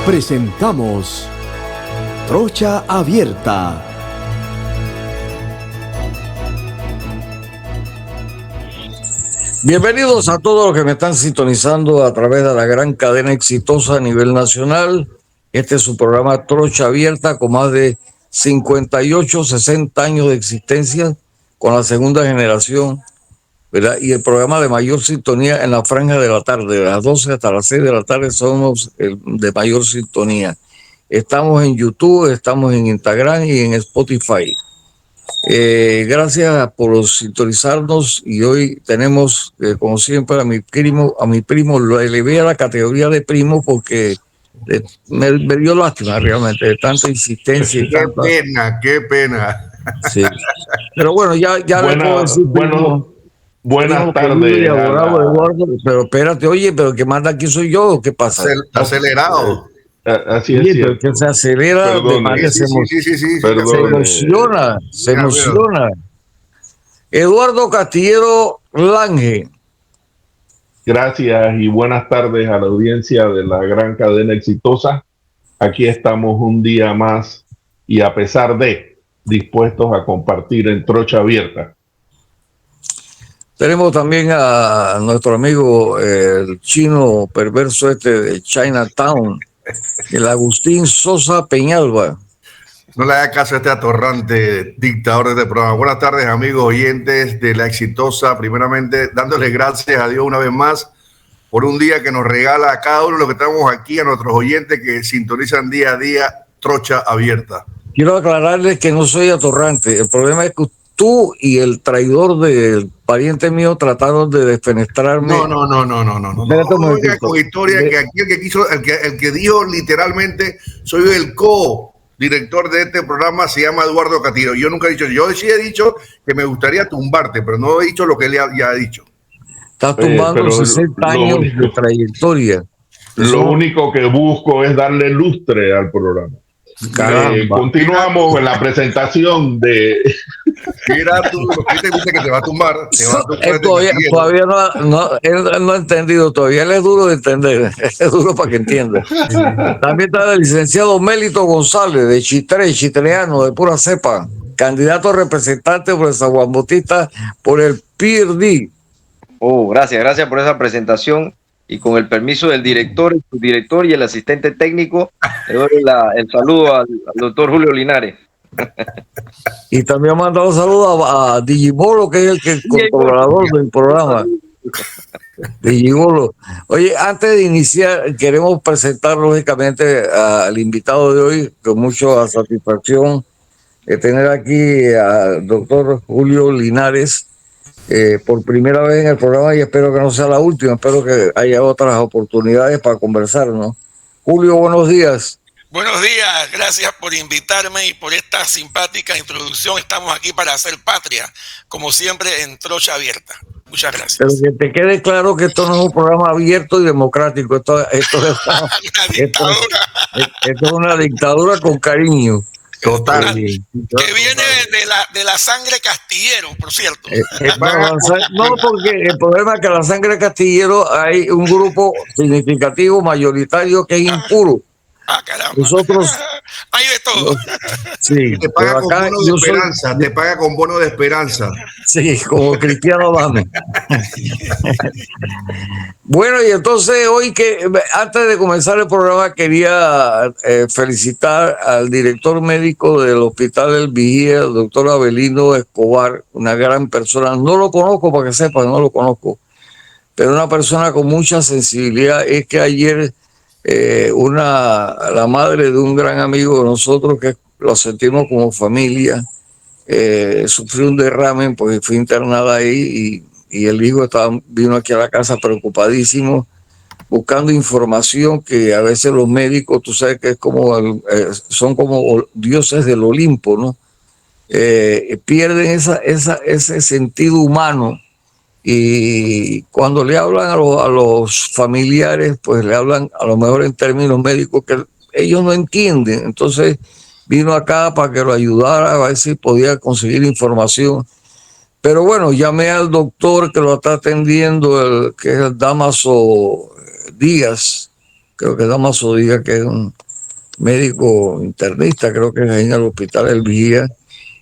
Presentamos Trocha Abierta. Bienvenidos a todos los que me están sintonizando a través de la gran cadena exitosa a nivel nacional. Este es su programa Trocha Abierta, con más de 58, 60 años de existencia, con la segunda generación, ¿verdad? Y el programa de mayor sintonía en la franja de la tarde, de las 12 hasta las 6 de la tarde somos el de mayor sintonía. Estamos en YouTube, estamos en Instagram y en Spotify. Gracias por sintonizarnos, y hoy tenemos, como siempre, a mi primo lo elevé a la categoría de primo porque me dio lástima realmente de tanta insistencia y qué pena. Sí. Pero bueno, ya le puedo decir primo. Buenas tardes. Eduardo, pero espérate, oye, pero que manda aquí soy yo, ¿qué pasa? Acelerado. Así Oye, es, pero que se acelera, se emociona. Eduardo Castillero Lange. Gracias y buenas tardes a la audiencia de la gran cadena exitosa. Aquí estamos un día más y a pesar de dispuestos a compartir en Trocha Abierta. Tenemos también a nuestro amigo el chino perverso de Chinatown, el Agustín Sosa Peñalba. No le haga caso a este atorrante dictador de este programa. Buenas tardes, amigos oyentes de la exitosa. Primeramente, dándole gracias a Dios una vez más por un día que nos regala a cada uno de los que estamos aquí, a nuestros oyentes que sintonizan día a día Trocha Abierta. Quiero aclararles que no soy atorrante. El problema es que tú y el traidor del pariente mío trataron de desfenestrarme. No. Con historia que aquí el que dijo literalmente, soy el co-director de este programa, se llama Eduardo Castillero. Yo nunca he dicho, yo sí he dicho que me gustaría tumbarte, pero no he dicho lo que él ya ha dicho. Estás tumbando 60 años de trayectoria. Lo único que busco es darle lustre al programa. Continuamos en la presentación de... Mira tú, ¿qué te dice que te va a tumbar? Todavía no ha entendido, todavía le es duro de entender, es duro para que entienda. También está el licenciado Mélito González, de Chitré, chitreano, de pura cepa, candidato a representante por el San Juan Bautista por el PRD. Gracias por esa presentación. Y con el permiso del director, el subdirector y el asistente técnico, le doy el saludo al doctor Julio Linares. Y también mandado saludos a Digibolo, que es el controlador del programa. Digibolo. Oye, antes de iniciar, queremos presentar lógicamente al invitado de hoy, con mucha satisfacción de tener aquí al doctor Julio Linares. Por primera vez en el programa, y espero que no sea la última, espero que haya otras oportunidades para conversar, ¿no? Julio, buenos días. Buenos días, gracias por invitarme y por esta simpática introducción. Estamos aquí para hacer patria, como siempre en Trocha Abierta. Muchas gracias. Pero que te quede claro que esto no es un programa abierto y democrático, esto es una dictadura con cariño. Total. Que viene de la sangre Castillero, por cierto. No, porque el problema es que la sangre Castillero hay un grupo significativo, mayoritario, que es impuro. Caramba. Nosotros hay de todo. Sí, te paga con bono de esperanza, te paga con bono de esperanza. Sí, como Cristiano Adame. Bueno, y entonces hoy antes de comenzar el programa quería felicitar al director médico del Hospital El Vigía, el doctor Abelino Escobar, una gran persona. No lo conozco, para que sepan, no lo conozco, pero una persona con mucha sensibilidad. Es que ayer la madre de un gran amigo de nosotros, que lo sentimos como familia, sufrió un derrame porque fue internada ahí, y el hijo vino aquí a la casa preocupadísimo, buscando información, que a veces los médicos, tú sabes que es son como dioses del Olimpo, ¿no? Pierden ese sentido humano. Y cuando le hablan a los familiares, pues le hablan a lo mejor en términos médicos que ellos no entienden. Entonces vino acá para que lo ayudara, a ver si podía conseguir información. Pero bueno, llamé al doctor que lo está atendiendo, que es el Damaso Díaz, creo que Damaso Díaz, que es un médico internista, creo que es ahí en el hospital El Vigía.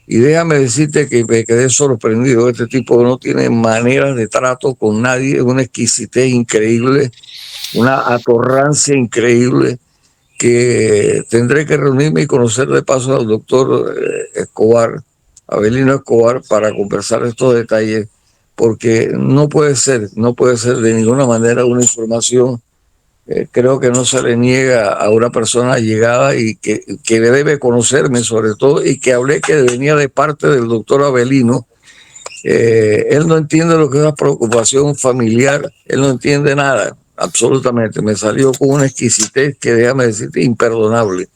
Y déjame decirte que me quedé sorprendido. Este tipo no tiene maneras de trato con nadie, es una exquisitez increíble, una atorrancia increíble, que tendré que reunirme y conocer de paso al doctor Escobar, Avelino Escobar, para conversar estos detalles, porque no puede ser de ninguna manera una información. Creo que no se le niega a una persona llegada y que debe conocerme sobre todo, y que hablé que venía de parte del doctor Avelino. Él no entiende lo que es la preocupación familiar, él no entiende nada, absolutamente. Me salió con una exquisitez que, déjame decirte, imperdonable.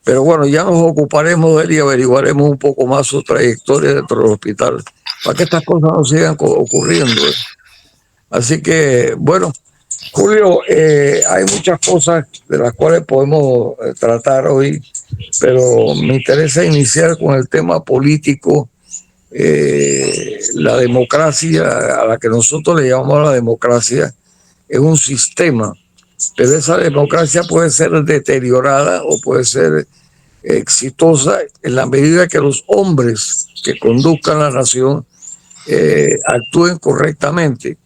Pero bueno, ya nos ocuparemos de él y averiguaremos un poco más su trayectoria dentro del hospital, para que estas cosas no sigan ocurriendo. Así que, bueno, Julio, hay muchas cosas de las cuales podemos tratar hoy, pero me interesa iniciar con el tema político. La democracia, a la que nosotros le llamamos la democracia, es un sistema, pero esa democracia puede ser deteriorada o puede ser exitosa en la medida que los hombres que conduzcan la nación actúen correctamente.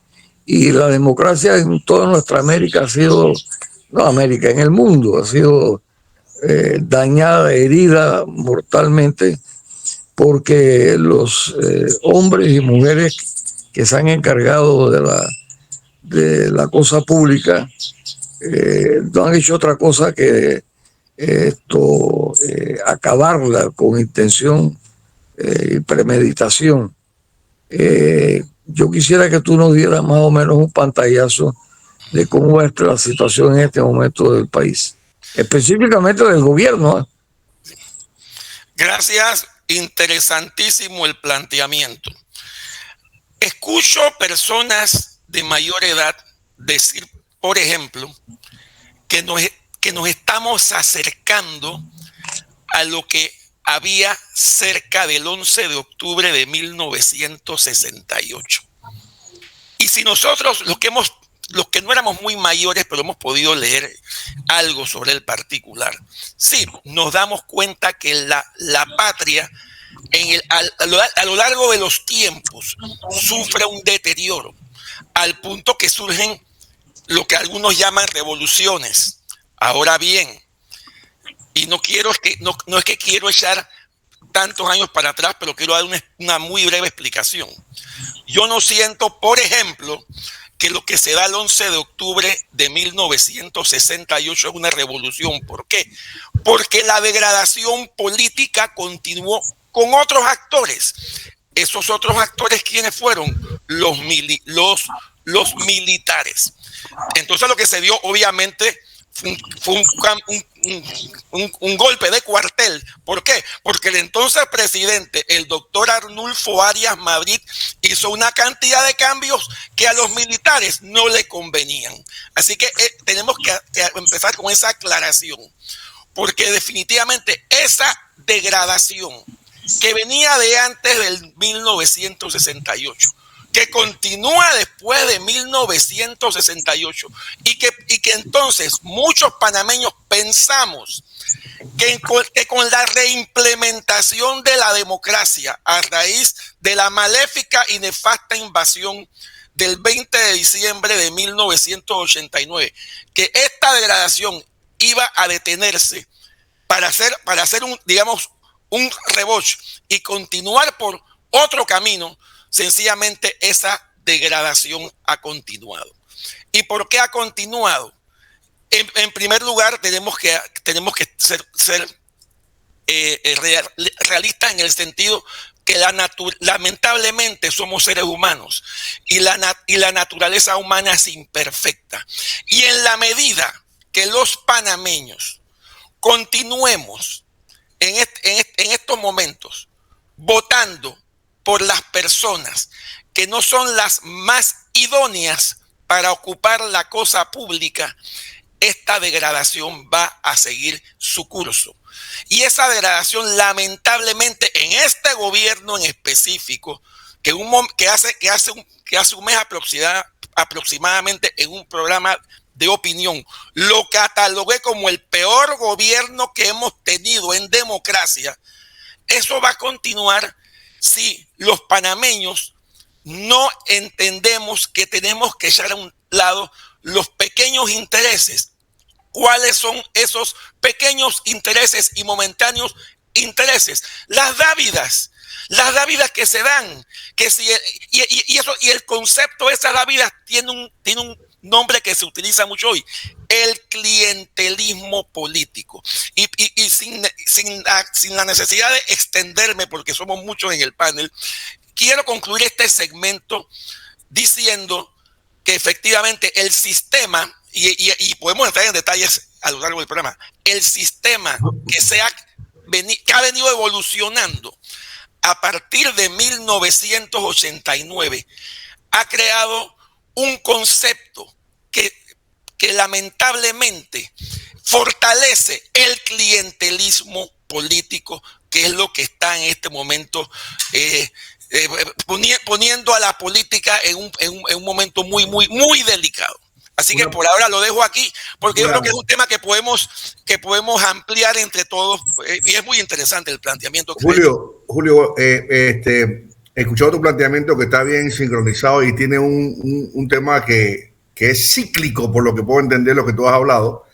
Y la democracia en toda nuestra América ha sido, no América, en el mundo ha sido dañada, herida mortalmente, porque los hombres y mujeres que se han encargado de la cosa pública no han hecho otra cosa que acabarla con intención y premeditación. Yo quisiera que tú nos dieras más o menos un pantallazo de cómo es la situación en este momento del país, específicamente del gobierno, ¿eh? Gracias, interesantísimo el planteamiento. Escucho personas de mayor edad decir, por ejemplo, que nos estamos acercando a lo que había cerca del 11 de octubre de 1968. Y si nosotros, los que no éramos muy mayores, pero hemos podido leer algo sobre el particular, sí, nos damos cuenta que la patria a lo largo de los tiempos sufre un deterioro, al punto que surgen lo que algunos llaman revoluciones. Ahora bien, y no es que quiero echar tantos años para atrás, pero quiero dar una muy breve explicación. Yo no siento, por ejemplo, que lo que se da el 11 de octubre de 1968 es una revolución. ¿Por qué? Porque la degradación política continuó con otros actores. Esos otros actores, ¿quiénes fueron? Los militares. Entonces lo que se dio, obviamente, fue un golpe de cuartel. ¿Por qué? Porque el entonces presidente, el doctor Arnulfo Arias Madrid, hizo una cantidad de cambios que a los militares no le convenían. Así que tenemos que empezar con esa aclaración, porque definitivamente esa degradación que venía de antes del 1968, que continúa después de 1968 y que entonces muchos panameños pensamos que con la reimplementación de la democracia a raíz de la maléfica y nefasta invasión del 20 de diciembre de 1989, que esta degradación iba a detenerse para hacer un reboche y continuar por otro camino. Sencillamente esa degradación ha continuado. ¿Y por qué ha continuado? En primer lugar, tenemos que ser realistas en el sentido que lamentablemente somos seres humanos y la naturaleza humana es imperfecta. Y en la medida que los panameños continuemos en estos momentos votando por las personas que no son las más idóneas para ocupar la cosa pública, esta degradación va a seguir su curso. Y esa degradación, lamentablemente, en este gobierno en específico, que hace un mes aproximadamente en un programa de opinión, lo catalogué como el peor gobierno que hemos tenido en democracia, eso va a continuar si los panameños no entendemos que tenemos que echar a un lado los pequeños intereses. ¿Cuáles son esos pequeños intereses y momentáneos intereses? Las dávidas que se dan, que si y el concepto de esas dávidas tiene un nombre que se utiliza mucho hoy, el clientelismo político. Y sin la necesidad de extenderme, porque somos muchos en el panel, quiero concluir este segmento diciendo que efectivamente el sistema, y podemos entrar en detalles a lo largo del programa, el sistema que ha venido evolucionando a partir de 1989 ha creado un concepto que lamentablemente fortalece el clientelismo político, que es lo que está en este momento poniendo a la política en un momento muy, muy, muy delicado. Así que por ahora lo dejo aquí, porque yo creo que es un tema que podemos ampliar entre todos, y es muy interesante el planteamiento. Julio, escuchado tu planteamiento, que está bien sincronizado y tiene un tema que es cíclico, por lo que puedo entender lo que tú has hablado.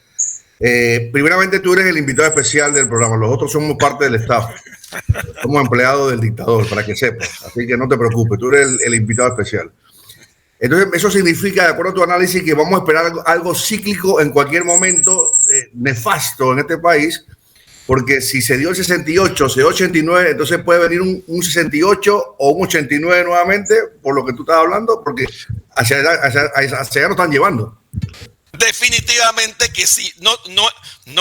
Primeramente, tú eres el invitado especial del programa, los otros somos parte del staff, somos empleados del dictador, para que sepas, así que no te preocupes, tú eres el invitado especial. Entonces, eso significa, de acuerdo a tu análisis, que vamos a esperar algo cíclico en cualquier momento, nefasto en este país, porque si se dio el 68, se dio 89, entonces puede venir un 68 o un 89 nuevamente, por lo que tú estás hablando, porque hacia allá nos están llevando. Definitivamente que sí. No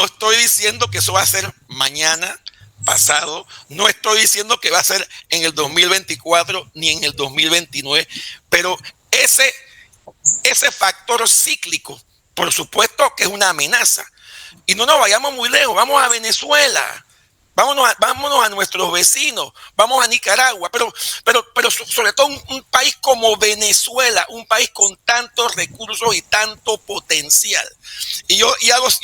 estoy diciendo que eso va a ser mañana, pasado. No estoy diciendo que va a ser en el 2024 ni en el 2029, pero ese factor cíclico, por supuesto que es una amenaza. Y no nos vayamos muy lejos, vamos a Venezuela, vámonos a nuestros vecinos, vamos a Nicaragua, pero sobre todo un país como Venezuela, un país con tantos recursos y tanto potencial. Y yo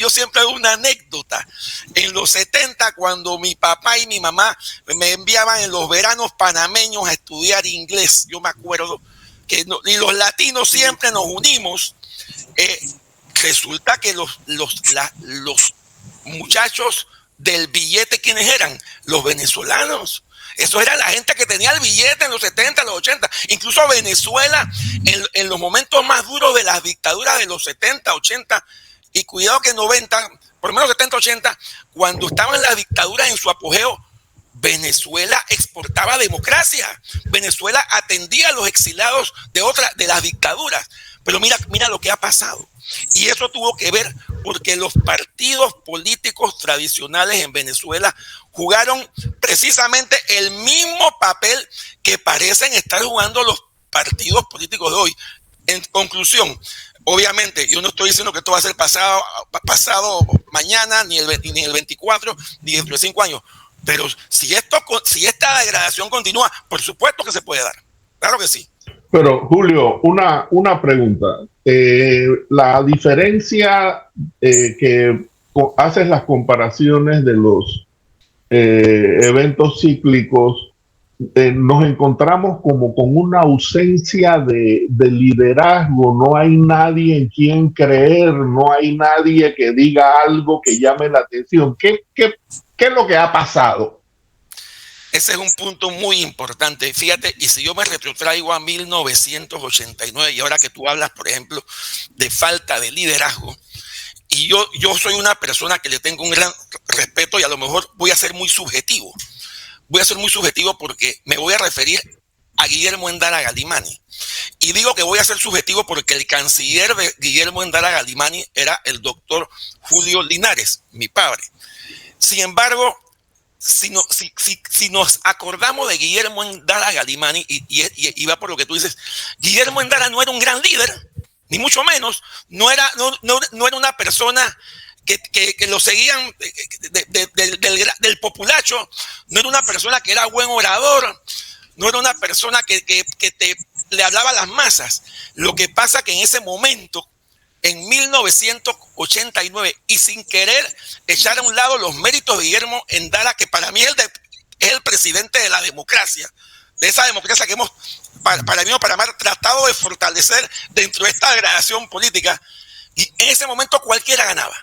siempre hago una anécdota. En los 70, cuando mi papá y mi mamá me enviaban en los veranos panameños a estudiar inglés, yo me acuerdo que y los latinos siempre nos unimos. Resulta que los muchachos del billete, ¿quiénes eran? Los venezolanos. Eso era la gente que tenía el billete en los 70, los 80. Incluso Venezuela, en los momentos más duros de las dictaduras de los 70, 80, y cuidado que 90, por lo menos 70, 80, cuando estaban las dictaduras en su apogeo, Venezuela exportaba democracia. Venezuela atendía a los exilados de las dictaduras. Pero mira lo que ha pasado. Y eso tuvo que ver porque los partidos políticos tradicionales en Venezuela jugaron precisamente el mismo papel que parecen estar jugando los partidos políticos de hoy. En conclusión, obviamente, yo no estoy diciendo que esto va a ser pasado mañana, ni el 24, ni dentro de 5 años. Pero si esta degradación continúa, por supuesto que se puede dar. Claro que sí. Pero, Julio, una pregunta. La diferencia que haces las comparaciones de los eventos cíclicos, nos encontramos como con una ausencia de liderazgo. No hay nadie en quien creer, no hay nadie que diga algo que llame la atención. ¿Qué es lo que ha pasado? Ese es un punto muy importante. Fíjate, y si yo me retrotraigo a 1989, y ahora que tú hablas, por ejemplo, de falta de liderazgo, y yo soy una persona que le tengo un gran respeto, y a lo mejor voy a ser muy subjetivo. Voy a ser muy subjetivo porque me voy a referir a Guillermo Endara Galimani. Y digo que voy a ser subjetivo porque el canciller de Guillermo Endara Galimani era el doctor Julio Linares, mi padre. Sin embargo, si nos acordamos de Guillermo Endara Galimani, y va por lo que tú dices, Guillermo Endara no era un gran líder, ni mucho menos, no era una persona que lo seguían del populacho, no era una persona que era buen orador, no era una persona que le hablaba a las masas. Lo que pasa que en ese momento en 1989 y sin querer echar a un lado los méritos de Guillermo Endara, que para mí es el presidente de la democracia, de esa democracia que hemos, para mí o para Mar, tratado de fortalecer dentro de esta degradación política. Y en ese momento cualquiera ganaba.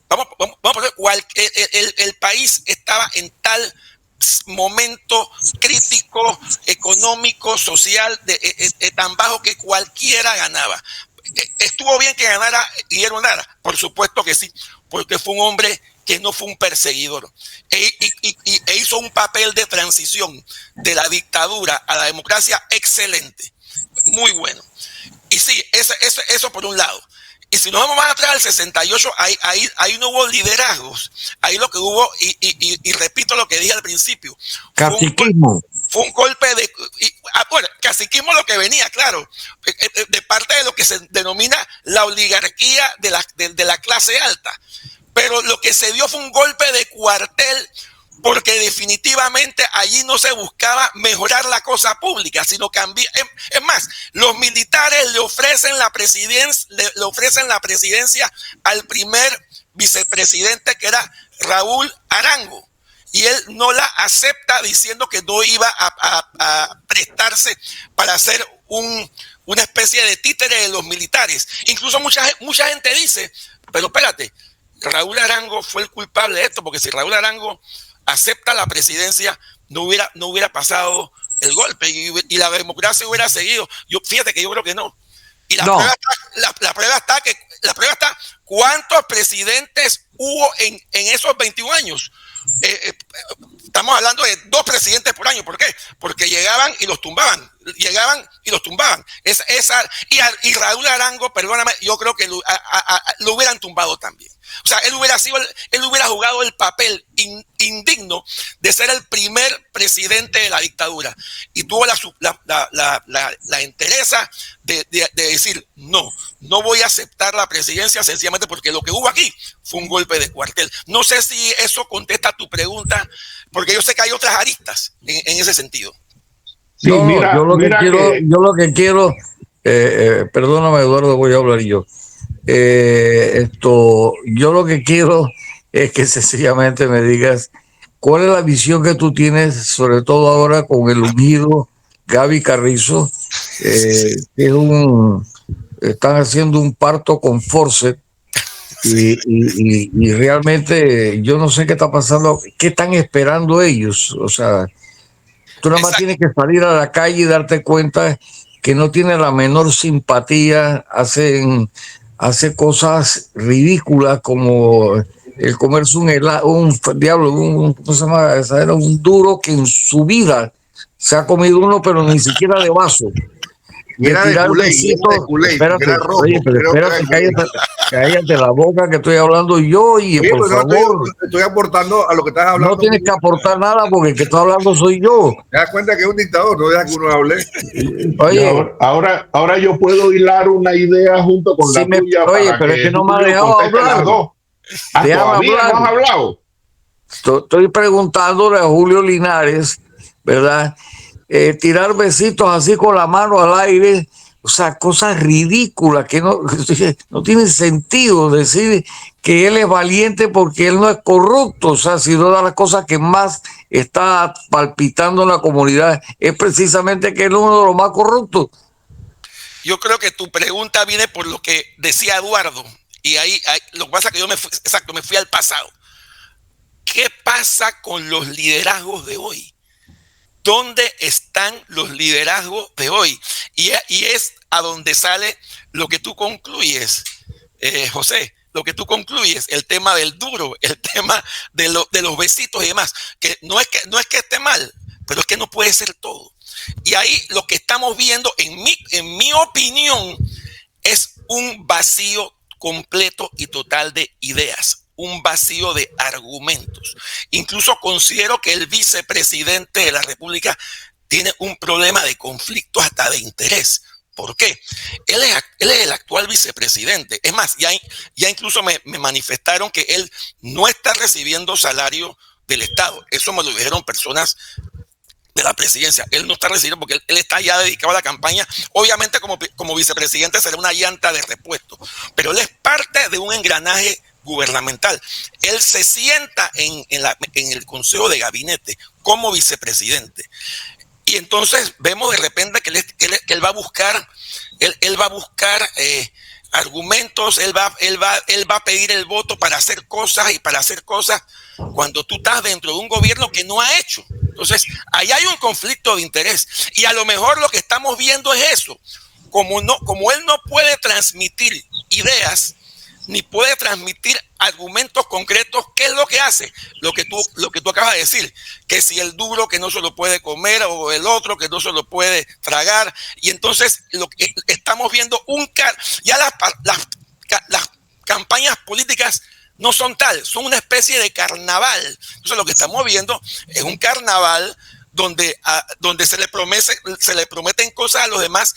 Vamos a poner, el país estaba en tal momento crítico, económico, social, tan bajo que cualquiera ganaba. ¿Estuvo bien que ganara Guillermo Endara? Por supuesto que sí, porque fue un hombre que no fue un perseguidor e hizo un papel de transición de la dictadura a la democracia excelente, muy bueno. Y sí, eso por un lado. Y si nos vamos más atrás, al 68, ahí no hubo liderazgos. Ahí lo que hubo, y repito lo que dije al principio, caciquismo. Fue un golpe de... bueno, caciquismo lo que venía, claro, de parte de lo que se denomina la oligarquía de la clase alta. Pero lo que se dio fue un golpe de cuartel, porque definitivamente allí no se buscaba mejorar la cosa pública, sino cambiar. Es más, los militares le ofrecen la presidencia al primer vicepresidente, que era Raúl Arango, y él no la acepta, diciendo que no iba a prestarse para ser una especie de títere de los militares. Incluso mucha gente dice, pero espérate, Raúl Arango fue el culpable de esto, porque si Raúl Arango acepta la presidencia, no hubiera pasado el golpe y la democracia hubiera seguido. Fíjate que yo creo que no. Y la prueba está cuántos presidentes hubo en esos 21 años. Estamos hablando de 2 presidentes por año. ¿Por qué? Porque llegaban y los tumbaban. Y Raúl Arango, perdóname, yo creo que lo hubieran tumbado también. O sea, él hubiera jugado el papel indigno de ser el primer presidente de la dictadura. Y tuvo la entereza de decir, no voy a aceptar la presidencia, sencillamente porque lo que hubo aquí fue un golpe de cuartel. No sé si eso contesta tu pregunta, porque yo sé que hay otras aristas en ese sentido. Sí, yo lo que quiero, perdóname, Eduardo, voy a hablar yo. Yo lo que quiero es que sencillamente me digas cuál es la visión que tú tienes, sobre todo ahora con el ungido Gaby Carrizo, que están haciendo un parto con forceps, y realmente yo no sé qué está pasando, qué están esperando ellos. O sea, tú nada más tienes que salir a la calle y darte cuenta que no tiene la menor simpatía, hace cosas ridículas como el comerse ¿cómo se llama? Era un duro que en su vida se ha comido uno, pero ni siquiera de vaso. Y era de Kool-Aid, espérate, era rojo, oye, pero espérate, cállate la boca, que estoy hablando yo, oye, por favor. Estoy aportando a lo que estás hablando. No tienes que aportar nada, porque el que está hablando soy yo. Te das cuenta que es un dictador, no deja que uno hable. Oye, ahora yo puedo hilar una idea junto con la tuya. Oye, pero es que no me ha dejado hablar. ¿Todavía no has hablado? Estoy preguntándole a Julio Linares, ¿verdad? Tirar besitos así con la mano al aire, o sea, cosas ridículas que no tienen sentido. Decir que él es valiente porque él no es corrupto, o sea, si una de las cosas que más está palpitando en la comunidad es precisamente que él es uno de los más corruptos. Yo creo que tu pregunta viene por lo que decía Eduardo, y ahí lo que pasa es que yo me fui al pasado. ¿Qué pasa con los liderazgos de hoy? ¿Dónde están los liderazgos de hoy? Y es a donde sale lo que tú concluyes, José, lo que tú concluyes, el tema del duro, el tema de los besitos y demás, que no es que esté mal, pero es que no puede ser todo. Y ahí lo que estamos viendo, en mi opinión, es un vacío completo y total de ideas, un vacío de argumentos. Incluso considero que el vicepresidente de la República tiene un problema de conflicto hasta de interés. ¿Por qué? Él es el actual vicepresidente. Es más, ya incluso me manifestaron que él no está recibiendo salario del Estado. Eso me lo dijeron personas de la presidencia. Él no está recibiendo porque él está ya dedicado a la campaña. Obviamente como vicepresidente será una llanta de repuesto, pero él es parte de un engranaje gubernamental. Él se sienta en el Consejo de Gabinete como vicepresidente. Y entonces vemos de repente que él va a buscar, él va a buscar argumentos, él va a pedir el voto para hacer cosas cuando tú estás dentro de un gobierno que no ha hecho. Entonces, ahí hay un conflicto de interés. Y a lo mejor lo que estamos viendo es eso. Como él no puede transmitir ideas, ni puede transmitir argumentos concretos, ¿qué es lo que hace? Lo que tú acabas de decir, que si el duro que no se lo puede comer o el otro que no se lo puede tragar. Y entonces lo que estamos viendo ya las campañas políticas no son tal, son una especie de carnaval. Entonces lo que estamos viendo es un carnaval donde se le prometen cosas a los demás,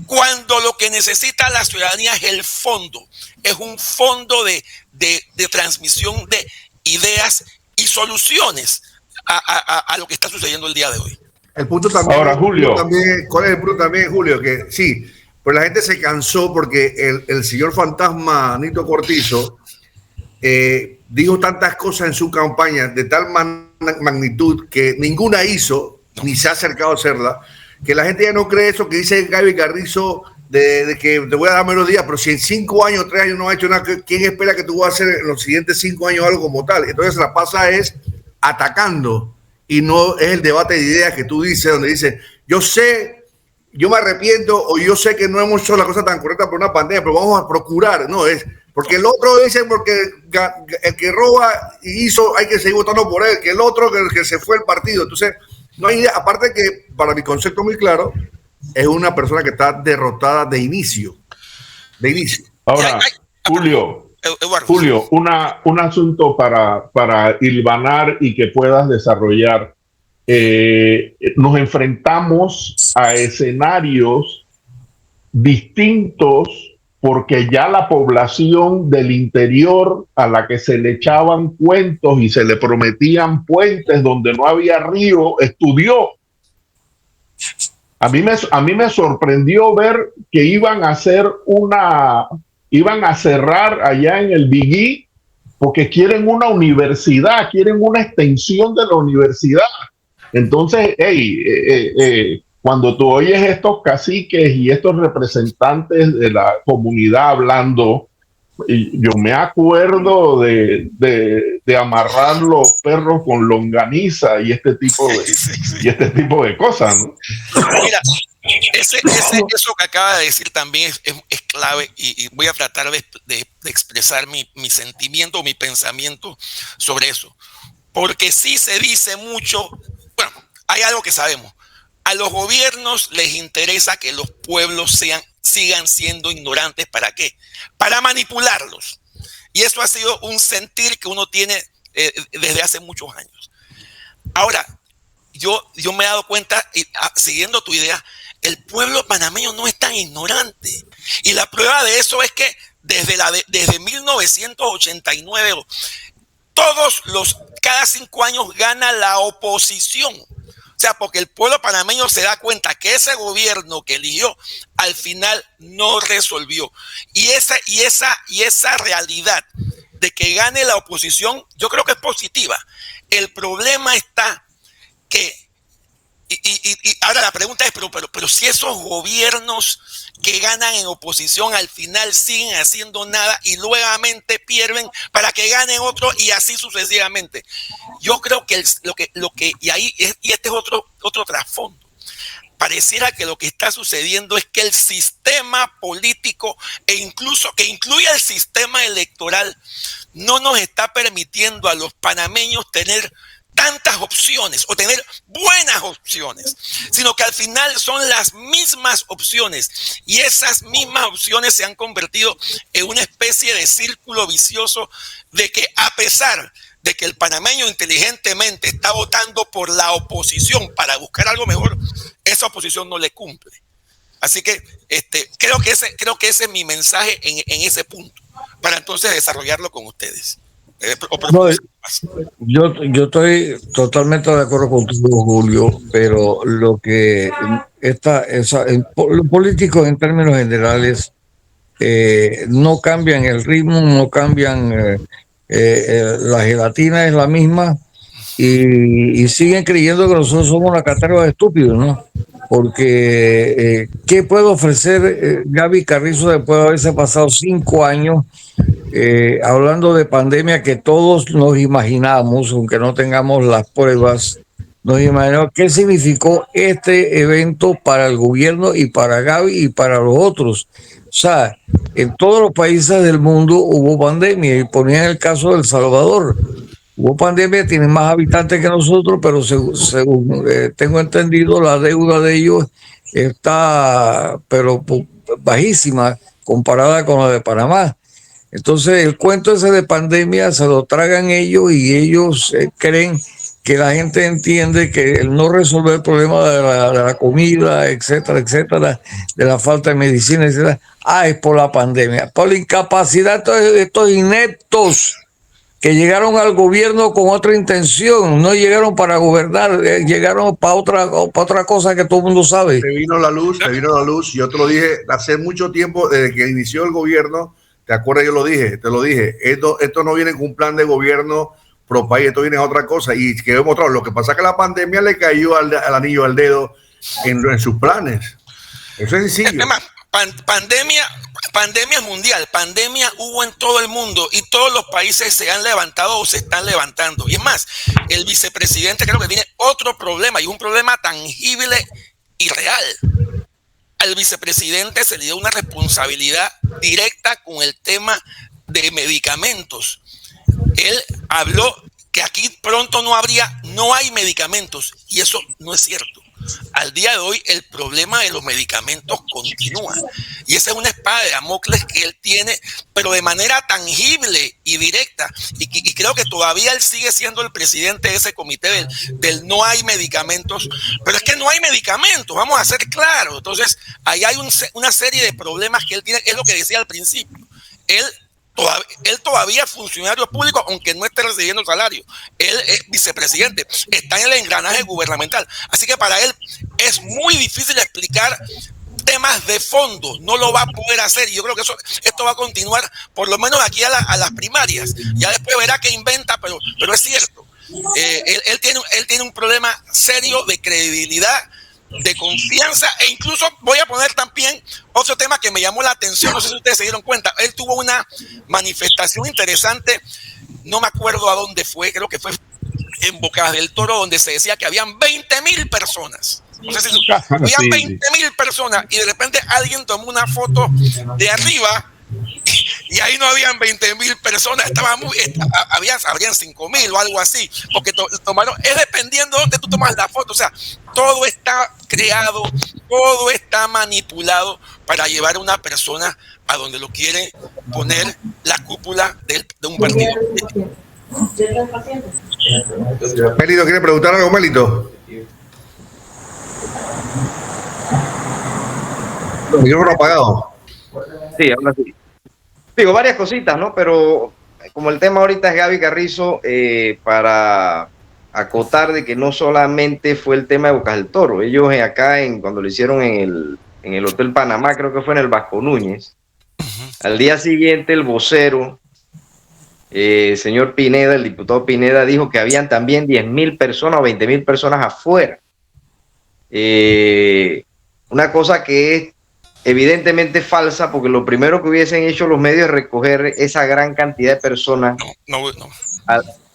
cuando lo que necesita la ciudadanía es el fondo, es un fondo de transmisión de ideas y soluciones a lo que está sucediendo el día de hoy. El punto también, ahora, Julio, ¿cuál es el punto también, Julio? Que sí, pero la gente se cansó porque el señor fantasma Nito Cortizo dijo tantas cosas en su campaña de tal magnitud que ninguna hizo, ni se ha acercado a hacerla, que la gente ya no cree eso que dice Gaby Carrizo de que te voy a dar menos días, pero si en 5 años, 3 años no has hecho nada, ¿quién espera que tú vas a hacer en los siguientes 5 años algo como tal? Entonces la pasa es atacando, y no es el debate de ideas que tú dices, donde dices, yo me arrepiento, o yo sé que no hemos hecho la cosa tan correcta por una pandemia, pero vamos a procurar, no es porque el otro dice, porque el que roba y hizo, hay que seguir votando por él, que el otro que se fue el partido. Entonces, no hay idea, aparte que para mi concepto muy claro, es una persona que está derrotada de inicio. Ahora, Julio, un asunto para hilvanar y que puedas desarrollar. Nos enfrentamos a escenarios distintos porque ya la población del interior a la que se le echaban cuentos y se le prometían puentes donde no había río, estudió. A mí me sorprendió ver que iban a cerrar allá en el Biguí porque quieren una universidad, quieren una extensión de la universidad. Entonces, cuando tú oyes estos caciques y estos representantes de la comunidad hablando, yo me acuerdo de amarrar los perros con longaniza y este tipo de cosas, ¿no? Mira, eso que acaba de decir también es clave, y voy a tratar de expresar mi sentimiento, mi pensamiento sobre eso. Porque sí se dice mucho, bueno, hay algo que sabemos. A los gobiernos les interesa que los pueblos sigan siendo ignorantes. ¿Para qué? Para manipularlos. Y eso ha sido un sentir que uno tiene desde hace muchos años. Ahora, yo me he dado cuenta, siguiendo tu idea, el pueblo panameño no es tan ignorante. Y la prueba de eso es que desde 1989, cada 5 años gana la oposición. O sea, porque el pueblo panameño se da cuenta que ese gobierno que eligió al final no resolvió. Y esa realidad de que gane la oposición, yo creo que es positiva. El problema está que, y ahora la pregunta es, pero si esos gobiernos que ganan en oposición al final siguen haciendo nada y nuevamente pierden para que ganen otro y así sucesivamente. Yo creo que y este es otro trasfondo. Pareciera que lo que está sucediendo es que el sistema político que incluye el sistema electoral no nos está permitiendo a los panameños tener tantas opciones o tener buenas opciones, sino que al final son las mismas opciones, y esas mismas opciones se han convertido en una especie de círculo vicioso de que, a pesar de que el panameño inteligentemente está votando por la oposición para buscar algo mejor, esa oposición no le cumple. Así que creo que ese es mi mensaje en ese punto, para entonces desarrollarlo con ustedes. Yo estoy totalmente de acuerdo contigo, Julio, pero lo que los políticos en términos generales no cambian el ritmo, no cambian, la gelatina es la misma y siguen creyendo que nosotros somos una caterva de estúpidos, ¿no? Porque ¿qué puede ofrecer Gaby Carrizo después de haberse pasado 5 años hablando de pandemia que todos nos imaginamos, aunque no tengamos las pruebas, nos imaginamos qué significó este evento para el gobierno y para Gaby y para los otros? O sea, en todos los países del mundo hubo pandemia y ponían el caso de El Salvador. Hubo pandemia, tienen más habitantes que nosotros, pero según tengo entendido, la deuda de ellos está, pero bajísima comparada con la de Panamá. Entonces, el cuento ese de pandemia se lo tragan ellos y ellos creen que la gente entiende que el no resolver el problema de la comida, etcétera, etcétera, de la falta de medicina, etcétera, es por la pandemia, por la incapacidad de estos ineptos que llegaron al gobierno con otra intención, no llegaron para gobernar, llegaron para otra cosa que todo el mundo sabe. Te vino la luz, yo te lo dije hace mucho tiempo, desde que inició el gobierno, ¿te acuerdas? Te lo dije, esto no viene con un plan de gobierno pro país, esto viene a otra cosa, y que hemos mostrado, lo que pasa es que la pandemia le cayó al anillo al dedo en sus planes. Eso es sencillo. Pandemia mundial, pandemia hubo en todo el mundo y todos los países se han levantado o se están levantando. Y es más, el vicepresidente creo que tiene otro problema y un problema tangible y real. Al vicepresidente se le dio una responsabilidad directa con el tema de medicamentos. Él habló que aquí pronto no hay medicamentos y eso no es cierto. Al día de hoy el problema de los medicamentos continúa y esa es una espada de Damocles que él tiene, pero de manera tangible y directa, y creo que todavía él sigue siendo el presidente de ese comité del no hay medicamentos, pero es que no hay medicamentos, vamos a ser claros. Entonces ahí hay una serie de problemas que él tiene, es lo que decía al principio. Él todavía es funcionario público, aunque no esté recibiendo salario. Él es vicepresidente, está en el engranaje gubernamental. Así que para él es muy difícil explicar temas de fondo. No lo va a poder hacer. Y yo creo que esto va a continuar por lo menos aquí a las primarias. Ya después verá que inventa, pero es cierto. Él tiene un problema serio de credibilidad, de confianza, e incluso voy a poner también otro tema que me llamó la atención, no sé si ustedes se dieron cuenta. Él tuvo una manifestación interesante, no me acuerdo a dónde fue, creo que fue en Bocas del Toro, donde se decía que habían 20,000 personas. No sé si habían 20,000 personas y de repente alguien tomó una foto de arriba y ahí no habían 20,000 personas, habrían 5,000 o algo así, porque tomaron, es dependiendo de dónde tú tomas la foto. O sea, todo está creado, todo está manipulado para llevar a una persona a donde lo quiere poner la cúpula de un partido. Melito, ¿quiere preguntar algo, Melito? Micrófono apagado. Sí, ahora sí. Digo, varias cositas, ¿no? Pero como el tema ahorita es Gaby Carrizo, para acotar de que no solamente fue el tema de Bocas del Toro. Ellos acá, cuando lo hicieron en el Hotel Panamá, creo que fue en el Vasco Núñez, al día siguiente el vocero, señor Pineda, el diputado Pineda, dijo que habían también 10,000 personas o 20,000 personas afuera. Una cosa que es evidentemente falsa, porque lo primero que hubiesen hecho los medios es recoger esa gran cantidad de personas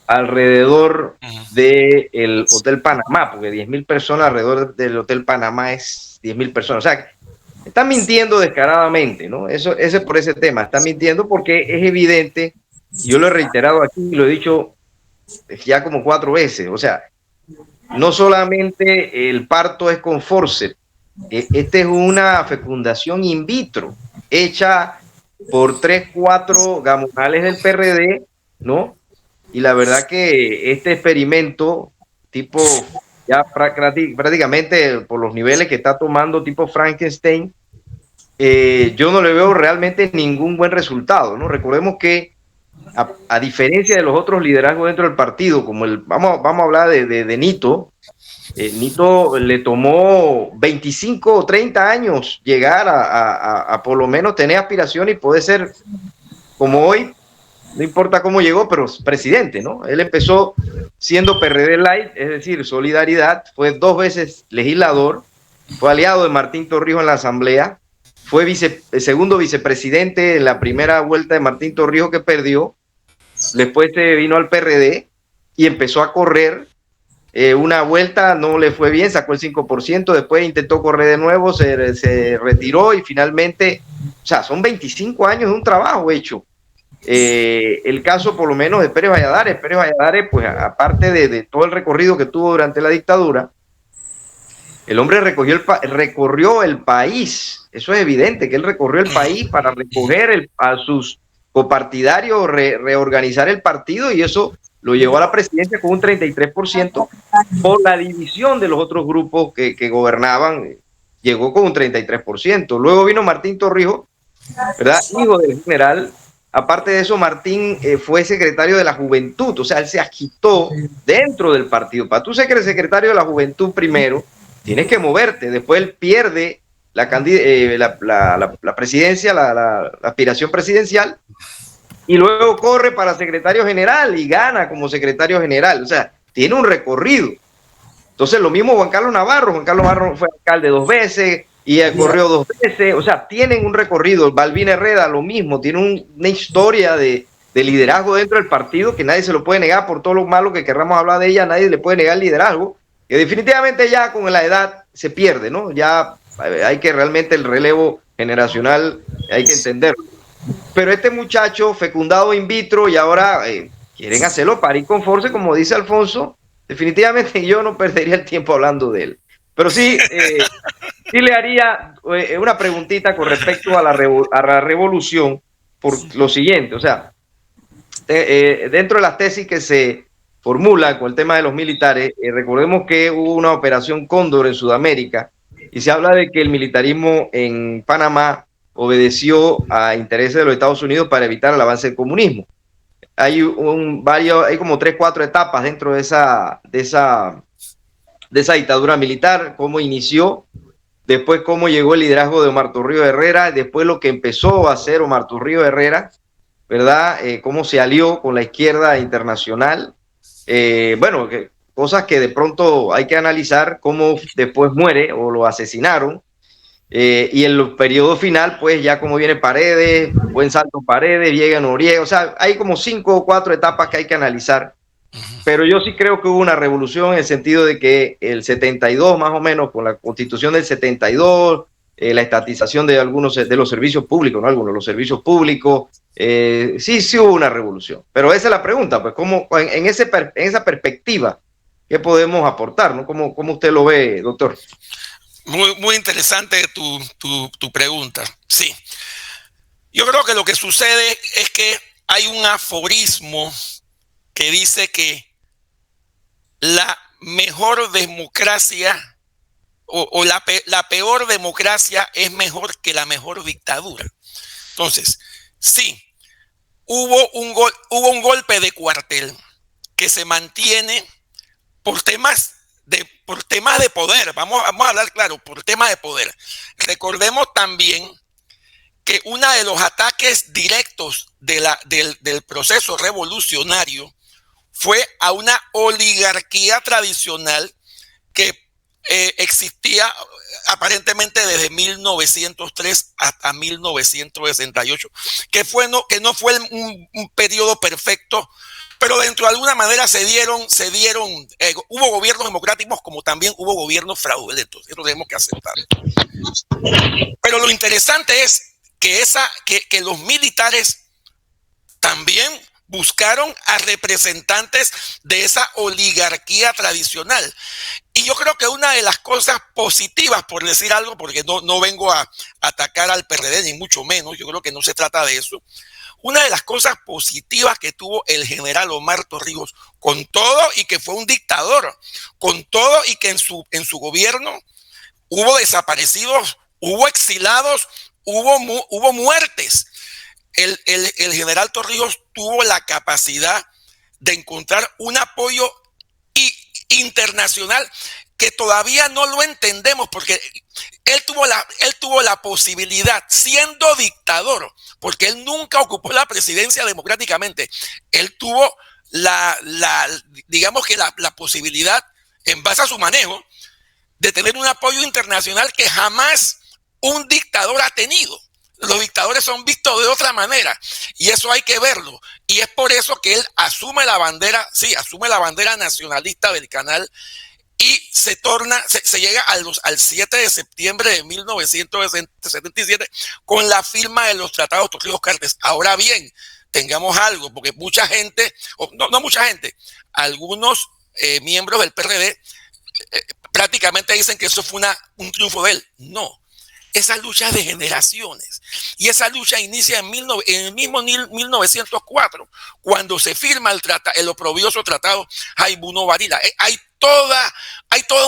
alrededor del Hotel Panamá, porque 10,000 personas alrededor del Hotel Panamá es 10,000 personas. O sea, están mintiendo descaradamente, ¿no? Eso es por ese tema. Están mintiendo porque es evidente, yo lo he reiterado aquí y lo he dicho ya como 4 veces. O sea, no solamente el parto es con forceps, esta es una fecundación in vitro hecha por 3-4 gamonales del PRD, ¿no? Y la verdad que este experimento tipo ya prácticamente por los niveles que está tomando tipo a diferencia de los otros liderazgos dentro del partido, como vamos a hablar de Nito. Nito le tomó 25 o 30 años llegar a por lo menos tener aspiración y poder ser, como hoy, no importa cómo llegó, pero presidente, ¿no? Él empezó siendo PRD Light, es decir, Solidaridad, fue 2 veces legislador, fue aliado de Martín Torrijos en la Asamblea, fue segundo vicepresidente en la primera vuelta de Martín Torrijos que perdió, después se vino al PRD y empezó a correr. Una vuelta no le fue bien, sacó el 5%, después intentó correr de nuevo, se retiró y finalmente, o sea, son 25 años de un trabajo hecho. El caso por lo menos de Pérez Valladares, pues aparte de todo el recorrido que tuvo durante la dictadura, el hombre recorrió el país, eso es evidente, que él recorrió el país para recoger a sus copartidarios, reorganizar el partido, y eso lo llevó a la presidencia con un 33%, por la división de los otros grupos que gobernaban, llegó con un 33%. Luego vino Martín Torrijos, ¿verdad? Hijo del general. Aparte de eso, Martín fue secretario de la Juventud, o sea, él se agitó dentro del partido. Para tú ser secretario de la Juventud primero, tienes que moverte. Después él pierde la presidencia, la aspiración presidencial, y luego corre para secretario general y gana como secretario general. O sea, tiene un recorrido. Entonces, lo mismo Juan Carlos Navarro. Juan Carlos Navarro fue alcalde 2 veces y corrió 2 veces. O sea, tienen un recorrido. Balbín Herrera, lo mismo. Tiene una historia de liderazgo dentro del partido que nadie se lo puede negar. Por todo lo malo que querramos hablar de ella, nadie le puede negar el liderazgo. Que definitivamente ya con la edad se pierde, ¿no? Ya hay que realmente el relevo generacional, hay que entenderlo. Pero este muchacho fecundado in vitro y ahora quieren hacerlo parir con force, como dice Alfonso. Definitivamente yo no perdería el tiempo hablando de él. Pero sí, sí le haría una preguntita con respecto a la revolución, por lo siguiente. O sea, dentro de las tesis que se formulan con el tema de los militares, recordemos que hubo una operación Cóndor en Sudamérica y se habla de que el militarismo en Panamá obedeció a intereses de los Estados Unidos para evitar el avance del comunismo. Hay como 3, 4 etapas dentro de esa dictadura militar, cómo inició, después cómo llegó el liderazgo de Omar Torrijos Herrera, después lo que empezó a hacer Omar Torrijos Herrera, ¿verdad? Cómo se alió con la izquierda internacional. Bueno, cosas que de pronto hay que analizar, cómo después muere o lo asesinaron. Y en el periodo final, pues ya como viene Paredes, buen salto Paredes, llega Noriega, o sea, hay como 5 o 4 etapas que hay que analizar, pero yo sí creo que hubo una revolución en el sentido de que el 72 más o menos, con la constitución del 72, la estatización de algunos de los servicios públicos, no algunos, los servicios públicos, sí hubo una revolución, pero esa es la pregunta, pues ¿cómo, en esa perspectiva, qué podemos aportar, ¿no? ¿Cómo usted lo ve, doctor? Muy interesante tu pregunta. Sí. Yo creo que lo que sucede es que hay un aforismo que dice que la mejor democracia o la peor democracia es mejor que la mejor dictadura. Entonces, sí, hubo un golpe de cuartel que se mantiene por temas de poder, vamos a hablar claro, por temas de poder. Recordemos también que uno de los ataques directos del proceso revolucionario fue a una oligarquía tradicional que existía aparentemente desde 1903 hasta 1968, que no fue un periodo perfecto, pero dentro de alguna manera hubo gobiernos democráticos como también hubo gobiernos fraudulentos. Eso tenemos que aceptar. Pero lo interesante es que los militares también buscaron a representantes de esa oligarquía tradicional. Y yo creo que una de las cosas positivas, por decir algo, porque no vengo a atacar al PRD, ni mucho menos, yo creo que no se trata de eso. Una de las cosas positivas que tuvo el general Omar Torrijos, con todo y que fue un dictador, con todo y que en su gobierno hubo desaparecidos, hubo exilados, hubo muertes. el general Torrijos tuvo la capacidad de encontrar un apoyo internacional que todavía no lo entendemos, porque él tuvo la posibilidad, siendo dictador, porque él nunca ocupó la presidencia democráticamente, él tuvo digamos que la posibilidad, en base a su manejo, de tener un apoyo internacional que jamás un dictador ha tenido. Los dictadores son vistos de otra manera y eso hay que verlo. Y es por eso que él asume la bandera nacionalista del canal y se llega al 7 de septiembre de 1977 con la firma de los tratados Torrijos-Cartes. Ahora bien, tengamos algo, porque mucha gente, no mucha gente, algunos miembros del PRD prácticamente dicen que eso fue un triunfo de él. No. Esa lucha es de generaciones y esa lucha inicia en el mismo 1904 cuando se firma el oprobioso tratado Jaibuno-Varila. Hay toda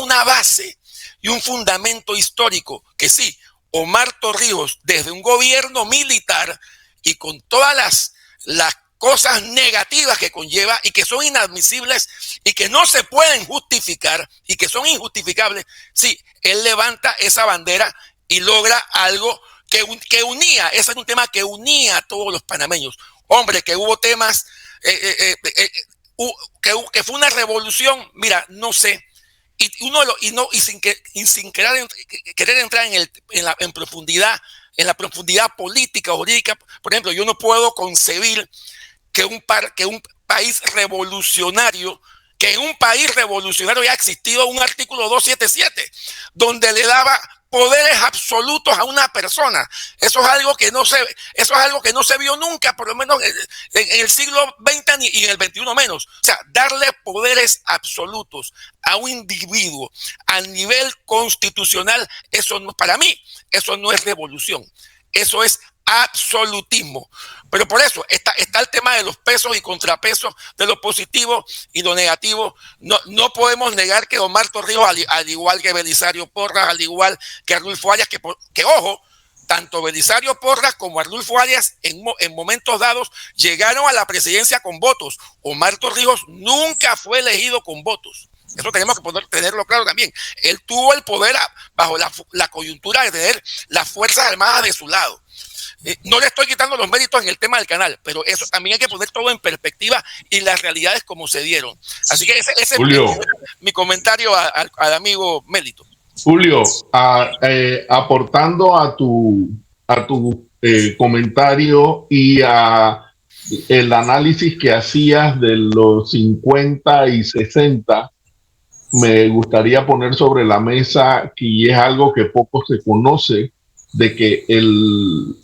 una base y un fundamento histórico que sí, Omar Torrijos, desde un gobierno militar y con todas las cosas negativas que conlleva y que son inadmisibles y que no se pueden justificar y que son injustificables, sí, él levanta esa bandera y logra algo que unía, ese es un tema que unía a todos los panameños. Hombre, que hubo temas, que fue una revolución, mira, no sé, y sin querer entrar en la profundidad política o jurídica. Por ejemplo, yo no puedo concebir que en un país revolucionario haya existido un artículo 277 donde le daba poderes absolutos a una persona. Eso es algo que no se vio nunca, por lo menos en el siglo XX y en el XXI menos. O sea, darle poderes absolutos a un individuo a nivel constitucional, para mí, eso no es revolución. Eso es absolutismo. Pero por eso está el tema de los pesos y contrapesos, de lo positivo y lo negativo. No podemos negar que Omar Torrijos, al igual que Belisario Porras, al igual que Arnulfo Arias, que ojo, tanto Belisario Porras como Arnulfo Arias en momentos dados llegaron a la presidencia con votos. Omar Torrijos nunca fue elegido con votos. Eso tenemos que tenerlo claro también. Él tuvo el poder bajo la coyuntura de tener las Fuerzas Armadas de su lado. No le estoy quitando los méritos en el tema del canal, pero eso también hay que poner todo en perspectiva y las realidades como se dieron. Así que ese es mi comentario al amigo Mélito. Julio, aportando a tu comentario y a el análisis que hacías de los 50 y 60, me gustaría poner sobre la mesa, que es algo que poco se conoce, de que el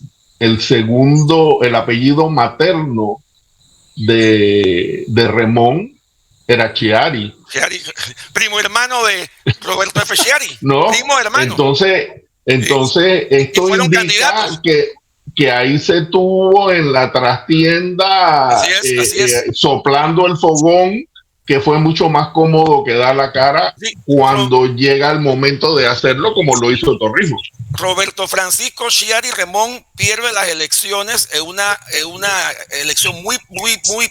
apellido materno de Remón era Chiari. Primo hermano de Roberto F. Chiari. No, primo hermano. Entonces esto indica que ahí se tuvo en la trastienda así es. Soplando el fogón, que fue mucho más cómodo que dar la cara cuando llega el momento de hacerlo, como lo hizo Torrijos. Roberto Francisco Chiari Remón pierde las elecciones en una elección muy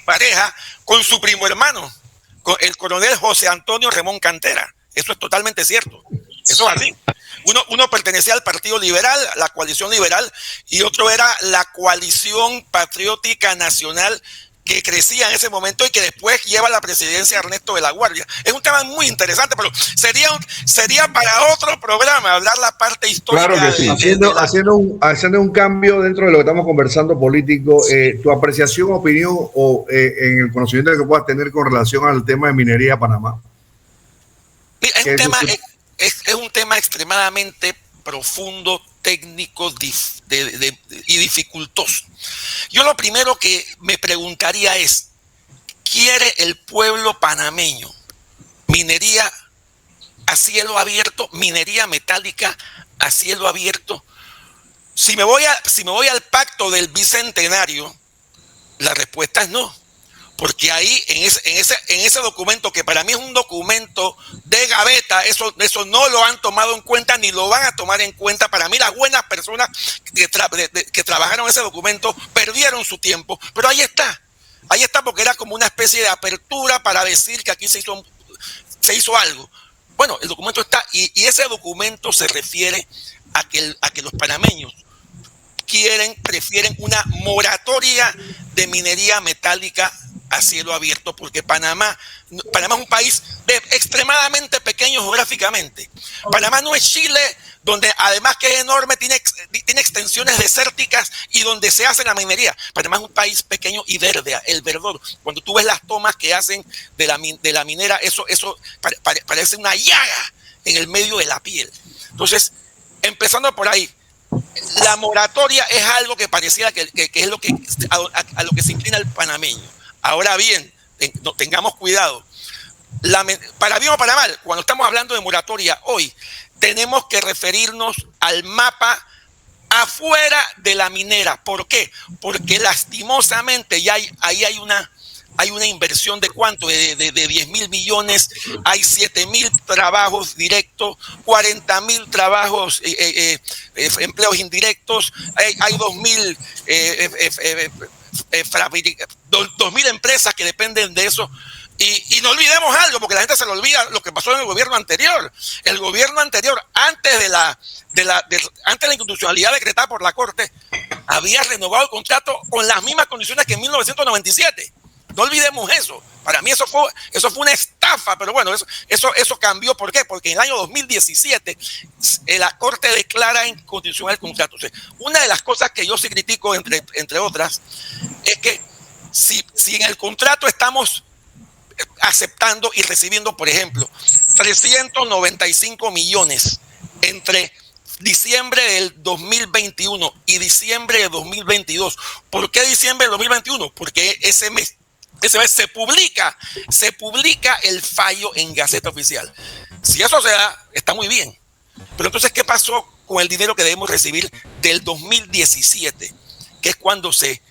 pareja con su primo hermano, con el coronel José Antonio Remón Cantera. Eso es totalmente cierto. Eso es así. Uno pertenecía al Partido Liberal, la coalición liberal, y otro era la coalición patriótica nacional, que crecía en ese momento y que después lleva la presidencia Ernesto de la Guardia. Es un tema muy interesante, pero sería para otro programa hablar la parte histórica. Claro que sí. Haciendo un cambio dentro de lo que estamos conversando político, tu apreciación, opinión o en el conocimiento que puedas tener con relación al tema de minería de Panamá. Es un tema extremadamente profundo, técnico y dificultoso. Yo lo primero que me preguntaría es, ¿quiere el pueblo panameño minería a cielo abierto, minería metálica a cielo abierto? Si me voy al pacto del bicentenario, la respuesta es no. porque ahí en ese documento, que para mí es un documento de gaveta, eso no lo han tomado en cuenta ni lo van a tomar en cuenta. Para mí las buenas personas que trabajaron ese documento perdieron su tiempo, pero ahí está porque era como una especie de apertura para decir que aquí se hizo algo. Bueno, el documento está, y ese documento se refiere a que los panameños prefieren una moratoria de minería metálica a cielo abierto, porque Panamá es un país extremadamente pequeño geográficamente. Panamá no es Chile, donde además que es enorme, tiene extensiones desérticas y donde se hace la minería. Panamá es un país pequeño y verde, el verdor. Cuando tú ves las tomas que hacen de la minera, eso parece una llaga en el medio de la piel. Entonces, empezando por ahí, la moratoria es algo que pareciera que es a lo que se inclina el panameño. Ahora bien, tengamos cuidado. Para bien o para mal, cuando estamos hablando de moratoria hoy, tenemos que referirnos al mapa afuera de la minera. ¿Por qué? Porque lastimosamente ya ahí hay una inversión de ¿cuánto? De 10.000 millones, hay 7.000 trabajos directos, 40.000 trabajos, empleos indirectos, hay 2.000 2.000 empresas que dependen de eso. Y no olvidemos algo, porque la gente se le olvida lo que pasó en el gobierno anterior. El gobierno anterior, antes de la inconstitucionalidad decretada por la Corte, había renovado el contrato con las mismas condiciones que en 1997. No olvidemos eso. Para mí eso fue una estafa, pero bueno, eso cambió. ¿Por qué? Porque en el año 2017 la Corte declara inconstitucional el contrato. O sea, una de las cosas que yo sí critico, entre otras, es que si en el contrato estamos aceptando y recibiendo, por ejemplo, 395 millones entre diciembre del 2021 y diciembre de 2022. ¿Por qué diciembre del 2021? Porque ese mes se publica el fallo en Gaceta Oficial. Si eso se da, está muy bien. Pero entonces, ¿qué pasó con el dinero que debemos recibir del 2017? Que es cuando se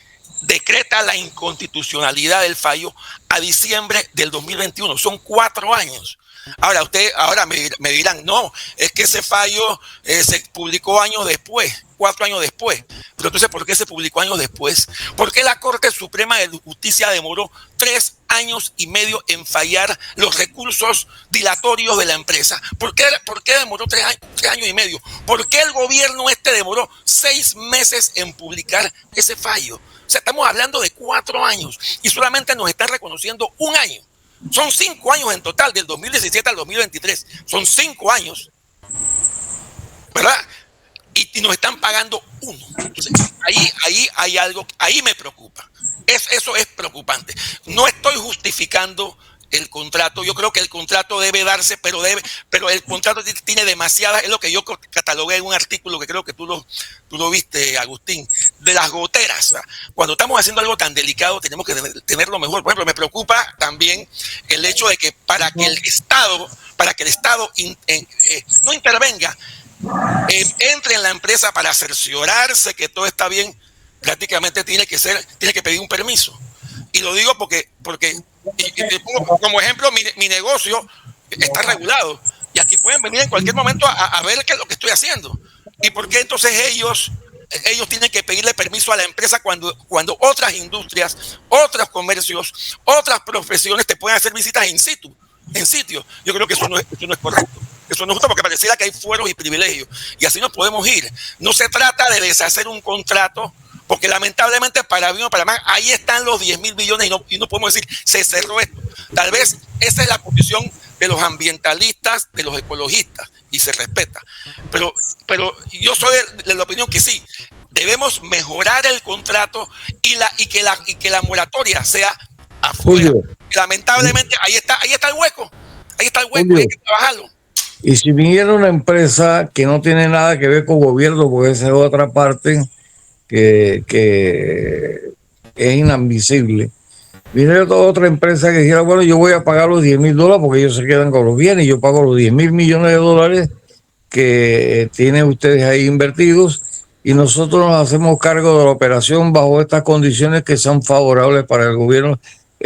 decreta la inconstitucionalidad del fallo a diciembre del 2021. Son 4 años. Ahora me dirán, no, es que ese fallo se publicó años después, 4 años después. Pero entonces, ¿por qué se publicó años después? ¿Por qué la Corte Suprema de Justicia demoró 3 años y medio en fallar los recursos dilatorios de la empresa? ¿Por qué demoró 3 años y medio? ¿Por qué el gobierno demoró 6 meses en publicar ese fallo? O sea, estamos hablando de 4 años y solamente nos están reconociendo 1 año. Son 5 años en total, del 2017 al 2023. Son 5 años, ¿verdad? Y nos están pagando 1. Entonces, ahí hay algo, ahí me preocupa. Eso es preocupante. No estoy justificando el contrato. Yo creo que el contrato debe darse, pero el contrato tiene demasiadas, es lo que yo catalogué en un artículo que creo que tú lo viste, Agustín, de las goteras. Cuando estamos haciendo algo tan delicado, tenemos que tenerlo mejor. Por ejemplo, me preocupa también el hecho de que para que el Estado no intervenga, entre en la empresa para cerciorarse que todo está bien, prácticamente tiene que pedir un permiso. Y lo digo porque y te pongo como ejemplo, mi negocio está regulado y aquí pueden venir en cualquier momento a ver qué es lo que estoy haciendo. ¿Y por qué entonces ellos tienen que pedirle permiso a la empresa cuando otras industrias, otros comercios, otras profesiones te pueden hacer visitas en sitio? Yo creo que eso no es correcto. Eso no es justo, porque pareciera que hay fueros y privilegios y así no podemos ir. No se trata de deshacer un contrato, porque lamentablemente para bien o para mal, ahí están los 10.000 millones y no podemos decir se cerró esto. Tal vez esa es la posición de los ambientalistas, de los ecologistas, y se respeta. Pero yo soy de la opinión que sí, debemos mejorar el contrato y que la moratoria sea afuera. Lamentablemente ahí está el hueco. Ahí está el hueco, hay que trabajarlo. Y si viniera una empresa que no tiene nada que ver con gobierno, porque esa es otra parte que es inadmisible, viene otra empresa que dijera, bueno, yo voy a pagar los $10.000 porque ellos se quedan con los bienes, yo pago los $10.000 millones que tienen ustedes ahí invertidos y nosotros nos hacemos cargo de la operación bajo estas condiciones que son favorables para el gobierno.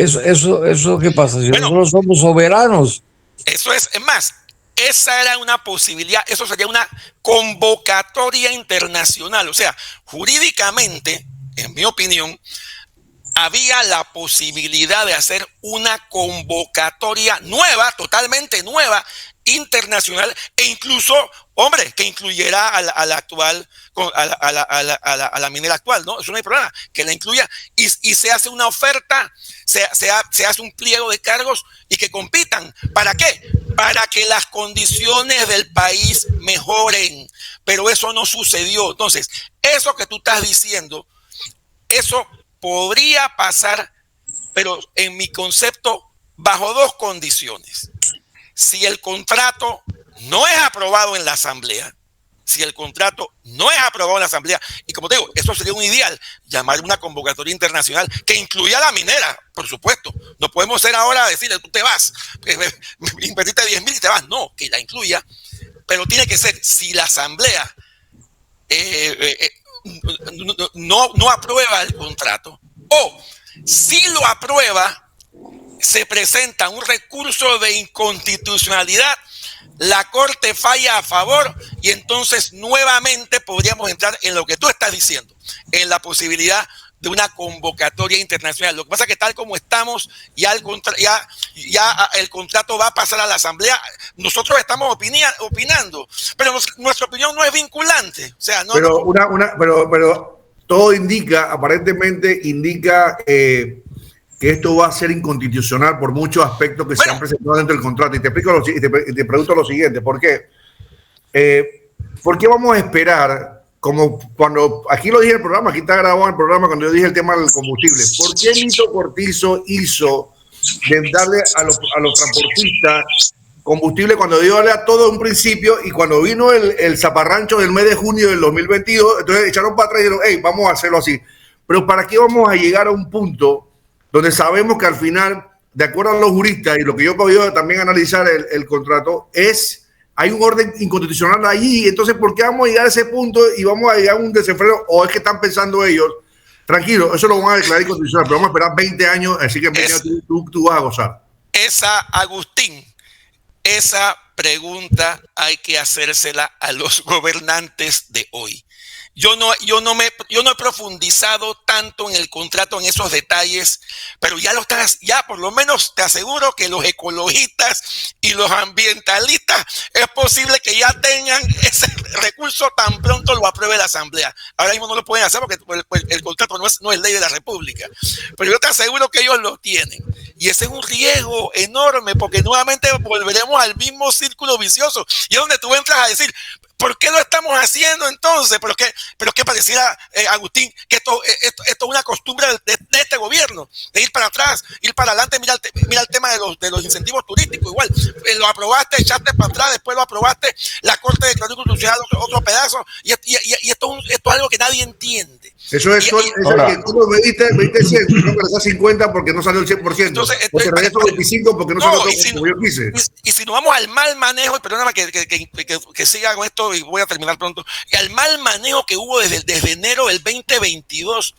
Eso ¿qué pasa? Si Bueno, nosotros somos soberanos. eso es más, esa era una posibilidad, eso sería una convocatoria internacional. O sea, jurídicamente, en mi opinión, había la posibilidad de hacer una convocatoria nueva, totalmente nueva, internacional, e incluso, hombre, que incluyera a la actual, a la minera actual, ¿no? Eso no hay problema, que la incluya y se hace una oferta, se hace un pliego de cargos y que compitan. ¿Para qué? Para que las condiciones del país mejoren, pero eso no sucedió. Entonces, eso que tú estás diciendo, eso podría pasar, pero en mi concepto, bajo dos condiciones. Si el contrato no es aprobado en la Asamblea, y como te digo, eso sería un ideal, llamar una convocatoria internacional que incluya a la minera, por supuesto. No podemos ser ahora decirle, tú te vas, invertiste 10,000 y te vas. No, que la incluya, pero tiene que ser, si la Asamblea no aprueba el contrato, o si lo aprueba, se presenta un recurso de inconstitucionalidad, la Corte falla a favor y entonces nuevamente podríamos entrar en lo que tú estás diciendo, en la posibilidad de una convocatoria internacional. Lo que pasa es que tal como estamos, ya el contrato va a pasar a la Asamblea. Nosotros estamos opinando, pero nuestra opinión no es vinculante. O sea, pero todo indica, aparentemente indica que esto va a ser inconstitucional por muchos aspectos que se han presentado dentro del contrato. Y te explico y te pregunto lo siguiente: ¿por qué? ¿Por qué vamos a esperar? Como cuando aquí lo dije en el programa, aquí está grabado en el programa cuando yo dije el tema del combustible. ¿Por qué Lito Cortizo hizo de darle a los transportistas combustible cuando dio a todo un principio, y cuando vino el zaparrancho del mes de junio del 2022, entonces echaron para atrás y dijeron, hey, vamos a hacerlo así? Pero ¿para qué vamos a llegar a un punto donde sabemos que al final, de acuerdo a los juristas y lo que yo he podido también analizar el contrato, hay un orden inconstitucional allí? Entonces, ¿por qué vamos a llegar a ese punto y vamos a llegar a un desenfreno? ¿O es que están pensando ellos, tranquilo, eso lo van a declarar inconstitucional, pero vamos a esperar 20 años, así que en 20 años tú vas a gozar? Agustín, esa pregunta hay que hacérsela a los gobernantes de hoy. Yo no he profundizado tanto en el contrato, en esos detalles, pero ya por lo menos te aseguro que los ecologistas y los ambientalistas es posible que ya tengan ese recurso tan pronto lo apruebe la Asamblea. Ahora mismo no lo pueden hacer porque el contrato no es ley de la República, pero yo te aseguro que ellos lo tienen. Y ese es un riesgo enorme, porque nuevamente volveremos al mismo círculo vicioso. Y es donde tú entras a decir, ¿por qué lo estamos haciendo entonces? Pero que pareciera, Agustín, que esto es una costumbre de este gobierno, de ir para atrás, ir para adelante. Mira el tema de los incentivos turísticos. Igual, lo aprobaste, echaste para atrás, después lo aprobaste, la Corte declaró inconstitucional otro pedazo, y esto es algo que nadie entiende. Eso es que tú me diste 100, no me das 50 porque no salió el 100%. Entonces, porque regreso 25 porque no salió todo como yo quise. Y si nos vamos al mal manejo, y perdóname que siga con esto y voy a terminar pronto, y al mal manejo que hubo desde enero del 2022,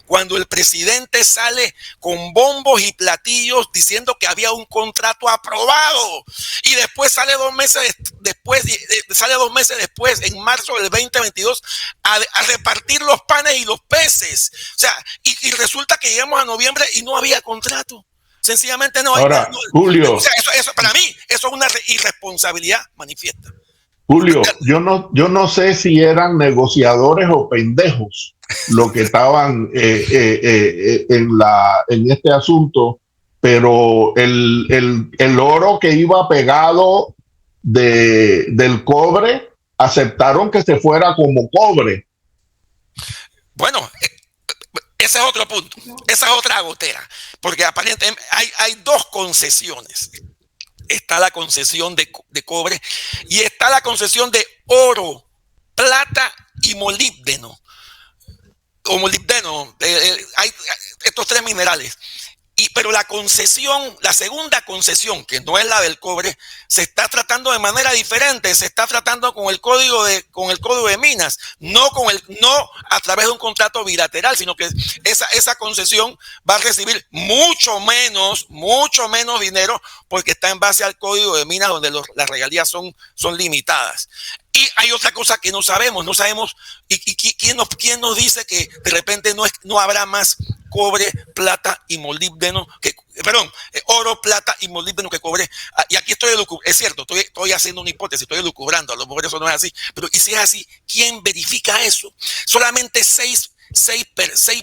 cuando el presidente sale con bombos y platillos diciendo que había un contrato aprobado, y después sale 2 meses después, en marzo del 2022, a repartir los panes y los peces. O sea, y resulta que llegamos a noviembre y no había contrato. Sencillamente no. Ahora, Julio. O sea, eso para mí, eso es una irresponsabilidad manifiesta. Julio, yo no sé si eran negociadores o pendejos lo que estaban en este asunto, pero el oro que iba pegado del cobre, aceptaron que se fuera como cobre. Bueno, ese es otro punto, esa es otra gotera, porque aparentemente hay 2 concesiones. Está la concesión de cobre y está la concesión de oro, plata y molibdeno. Hay estos 3 minerales. Pero la concesión, la segunda concesión, que no es la del cobre, se está tratando de manera diferente. Se está tratando con el código de minas, no a través de un contrato bilateral, sino que esa concesión va a recibir mucho menos dinero, porque está en base al código de minas, donde las regalías son limitadas. Y hay otra cosa que no sabemos, y quién nos dice que de repente no habrá más cobre, plata y molibdeno, oro, plata y molibdeno que cobre. Y aquí es cierto, estoy haciendo una hipótesis, estoy elucubrando, a lo mejor eso no es así, pero y si es así, ¿quién verifica eso? Solamente seis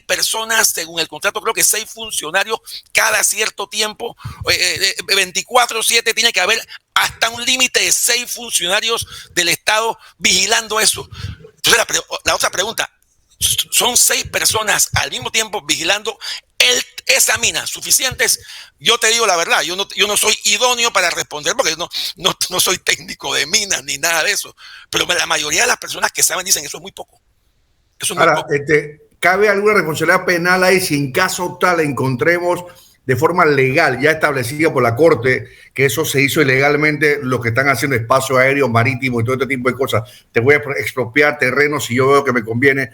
personas, según el contrato, creo que 6 funcionarios cada cierto tiempo, 24/7, tiene que haber hasta un límite de 6 funcionarios del Estado vigilando eso. Entonces la otra pregunta, ¿son 6 personas al mismo tiempo vigilando esa mina suficientes? Yo te digo la verdad, yo no soy idóneo para responder, porque no soy técnico de minas ni nada de eso, pero la mayoría de las personas que saben dicen eso es muy poco. Ahora, ¿cabe alguna responsabilidad penal ahí si en caso tal encontremos de forma legal, ya establecida por la Corte, que eso se hizo ilegalmente, lo que están haciendo espacio aéreo, marítimo y todo este tipo de cosas? Te voy a expropiar terrenos si yo veo que me conviene.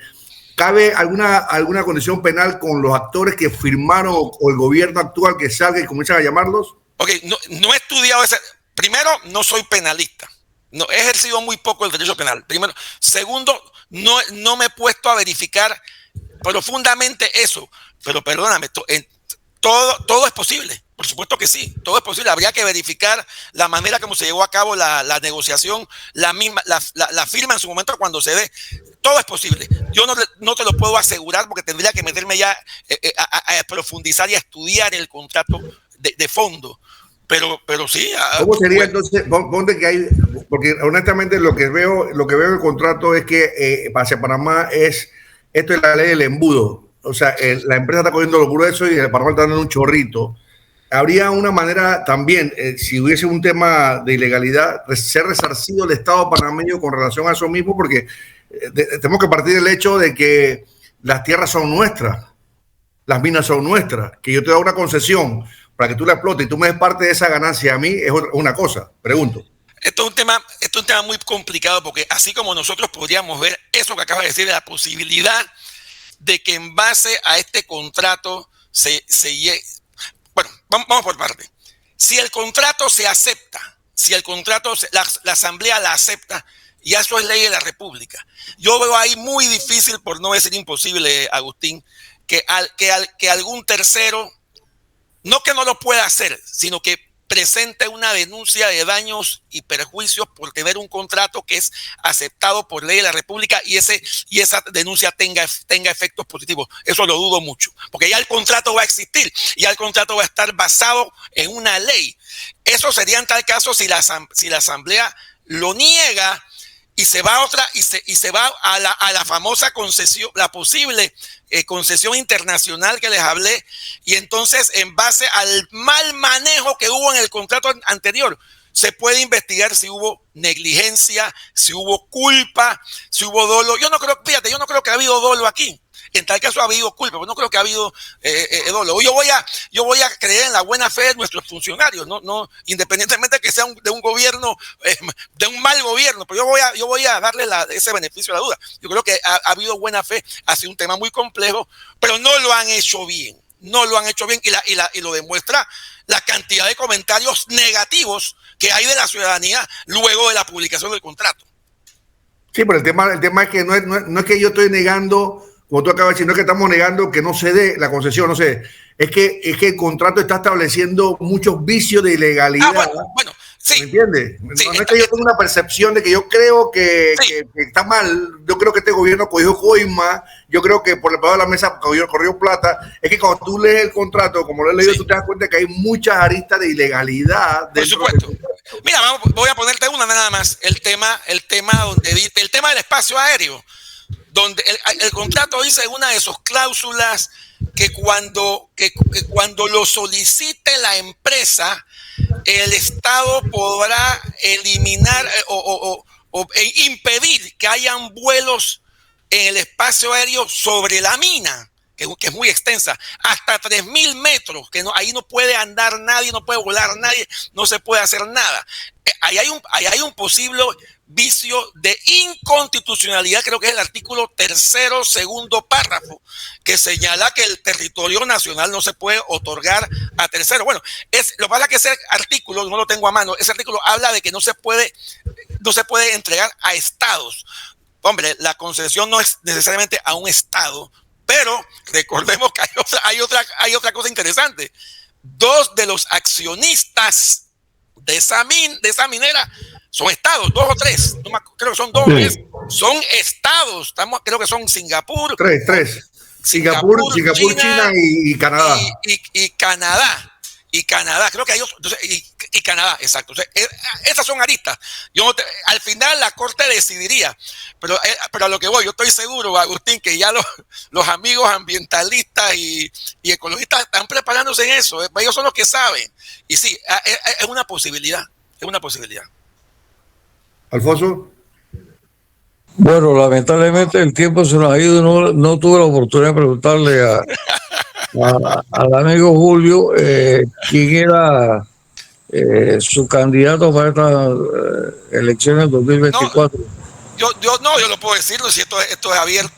¿Cabe alguna condición penal con los actores que firmaron o el gobierno actual que salga y comienzan a llamarlos? Ok, no he estudiado ese. Primero, no soy penalista. No, he ejercido muy poco el derecho penal. Primero. Segundo, no me he puesto a verificar profundamente eso. Pero perdóname, todo es posible. Por supuesto que sí, todo es posible. Habría que verificar la manera como se llevó a cabo la negociación, la firma en su momento cuando se dé. Todo es posible. Yo no te lo puedo asegurar, porque tendría que meterme ya a profundizar y a estudiar el contrato de fondo. Pero sí. ¿Cómo sería entonces? Ponte que hay, porque honestamente lo que veo en el contrato es que hacia Panamá esto es la ley del embudo. O sea, la empresa está cogiendo lo grueso y el Panamá está dando un chorrito. Habría una manera también, si hubiese un tema de ilegalidad, ser resarcido el Estado panameño con relación a eso mismo, porque tenemos que partir del hecho de que las tierras son nuestras, las minas son nuestras, que yo te doy una concesión para que tú la explotes y tú me des parte de esa ganancia a mí, es una cosa. Pregunto. Esto es un tema muy complicado, porque así como nosotros podríamos ver eso que acaba de decir, de la posibilidad de que en base a este contrato bueno, vamos por parte. Si el contrato se acepta, la Asamblea la acepta, y eso es ley de la República, yo veo ahí muy difícil, por no decir imposible, Agustín, que algún tercero, no que no lo pueda hacer, sino que presente una denuncia de daños y perjuicios por tener un contrato que es aceptado por ley de la República, y esa denuncia tenga efectos positivos. Eso lo dudo mucho, porque ya el contrato va a existir, ya el contrato va a estar basado en una ley. Eso sería en tal caso si la Asamblea lo niega y se va a otra, y se va a la famosa concesión, la posible concesión internacional que les hablé, y entonces en base al mal manejo que hubo en el contrato anterior, se puede investigar si hubo negligencia, si hubo culpa, si hubo dolo. Yo no creo que ha habido dolo aquí. En tal caso ha habido culpa, pero no creo que ha habido dolo. Yo voy a creer en la buena fe de nuestros funcionarios, no independientemente que sea de un gobierno, de un mal gobierno, pero yo voy a darle ese beneficio a la duda. Yo creo que ha habido buena fe. Ha sido un tema muy complejo, pero no lo han hecho bien. No lo han hecho bien, y lo demuestra la cantidad de comentarios negativos que hay de la ciudadanía luego de la publicación del contrato. Sí, pero el tema es que no es que yo estoy negando, como tú acabas de decir, no es que estamos negando que no se dé la concesión, no sé, es que el contrato está estableciendo muchos vicios de ilegalidad. Bueno, sí. ¿Me entiendes? Sí, no es que yo tenga una percepción de que yo creo que está mal. Yo creo que este gobierno cogió coima. Yo creo que por el lado de la mesa corrió plata. Es que cuando tú lees el contrato, como lo he leído, tú te das cuenta que hay muchas aristas de ilegalidad. Por supuesto. Mira, voy a ponerte una nada más. El tema del espacio aéreo, donde el contrato dice, una de sus cláusulas, que cuando lo solicite la empresa, el Estado podrá eliminar e impedir que hayan vuelos en el espacio aéreo sobre la mina. que es muy extensa, hasta 3.000 metros, que ahí no puede andar nadie, no puede volar nadie, no se puede hacer nada. Ahí hay un posible vicio de inconstitucionalidad, creo que es el artículo 3º, segundo párrafo, que señala que el territorio nacional no se puede otorgar a terceros. Bueno, lo que pasa es que ese artículo, no lo tengo a mano, ese artículo habla de que no se puede entregar a estados. Hombre, la concesión no es necesariamente a un estado, pero recordemos que hay otra cosa interesante. 2 de los accionistas de esa minera son estados, 2 o 3, creo que son 2 o 3, son estados, creo que son Singapur. 3. Singapur, China y Canadá. Y Canadá, creo que hay otros, y Canadá, exacto. Entonces, esas son aristas. Al final la Corte decidiría, pero a lo que voy, yo estoy seguro, Agustín, que ya los amigos ambientalistas y ecologistas están preparándose en eso. Ellos son los que saben. Y sí, es una posibilidad, Alfonso. Bueno, lamentablemente el tiempo se nos ha ido, no tuve la oportunidad de preguntarle al amigo Julio quién era su candidato para estas elecciones 2024. Yo lo puedo decir, si esto es abierto.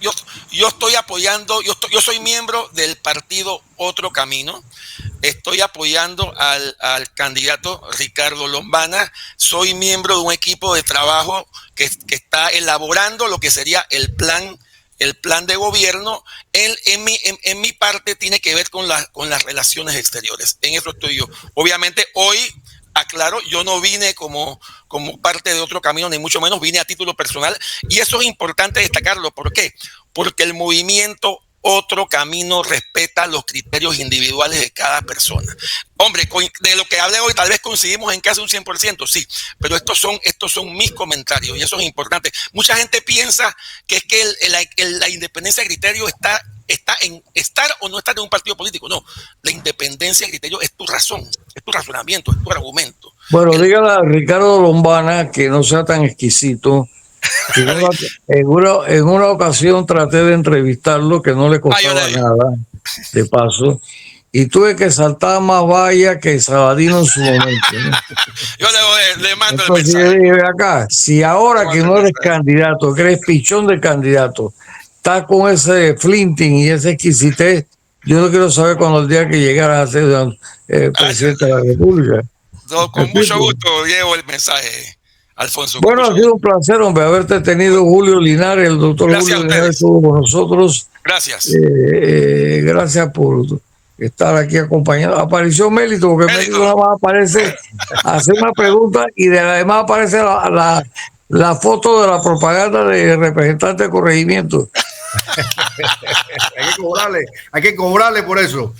Yo estoy apoyando, yo soy miembro del partido Otro Camino. Estoy apoyando al candidato Ricardo Lombana. Soy miembro de un equipo de trabajo que está elaborando lo que sería el plan de gobierno. En mi parte tiene que ver con las relaciones exteriores. En eso estoy yo. Obviamente hoy, aclaro, yo no vine como parte de Otro Camino, ni mucho menos, vine a título personal. Y eso es importante destacarlo. ¿Por qué? Porque el movimiento Otro Camino respeta los criterios individuales de cada persona. Hombre, de lo que hablé hoy tal vez coincidimos en casi un 100%, sí, pero estos son mis comentarios y eso es importante. Mucha gente piensa que es que la independencia de criterio está en estar o no estar en un partido político. No, la independencia de criterio es tu razón, es tu razonamiento, es tu argumento. Bueno, dígale a Ricardo Lombana que no sea tan exquisito. En una ocasión traté de entrevistarlo, que no le costaba nada, de paso, y tuve que saltar más valla que Sabadino en su momento, ¿no? Yo le mando entonces, el mensaje. Yo dije, acá, si ahora que no eres candidato, que eres pichón de candidato, estás con ese flinting y esa exquisitez, yo no quiero saber cuando el día que llegaras a ser presidente de la República. Con mucho gusto llevo el mensaje, Alfonso. Bueno, ha sido un placer, hombre, haberte tenido. Julio Linares, el doctor Julio Linares estuvo con nosotros. Gracias. Gracias por estar aquí acompañado. Apareció Mélito, porque Mélito nada más aparece hacer una pregunta y además aparece la foto de la propaganda de representante de corregimiento. hay que cobrarle por eso.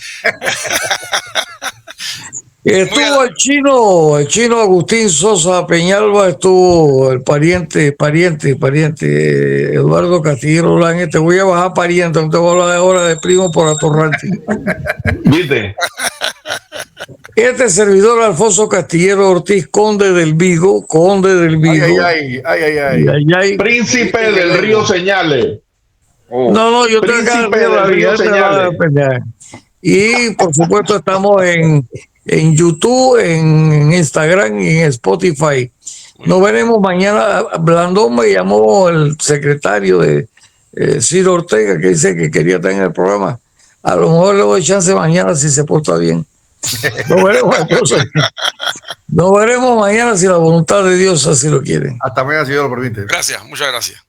Estuvo el chino Agustín Sosa Peñalba, estuvo el pariente Eduardo Castillero Lange. Te voy a bajar pariente, no te voy a hablar ahora de primo por atorrante. ¿Viste? Este servidor Alfonso Castillero Ortiz, conde del Vigo. Ay. Príncipe del río Señales. No, yo tengo que del río Señales. Y por supuesto estamos en YouTube, en Instagram y en Spotify. Nos veremos mañana. Blandón me llamó el secretario de Ciro Ortega, que dice que quería estar en el programa. A lo mejor le doy chance mañana si se porta bien. Nos veremos mañana si la voluntad de Dios así lo quiere. Hasta mañana si Dios lo permite. Gracias, muchas gracias.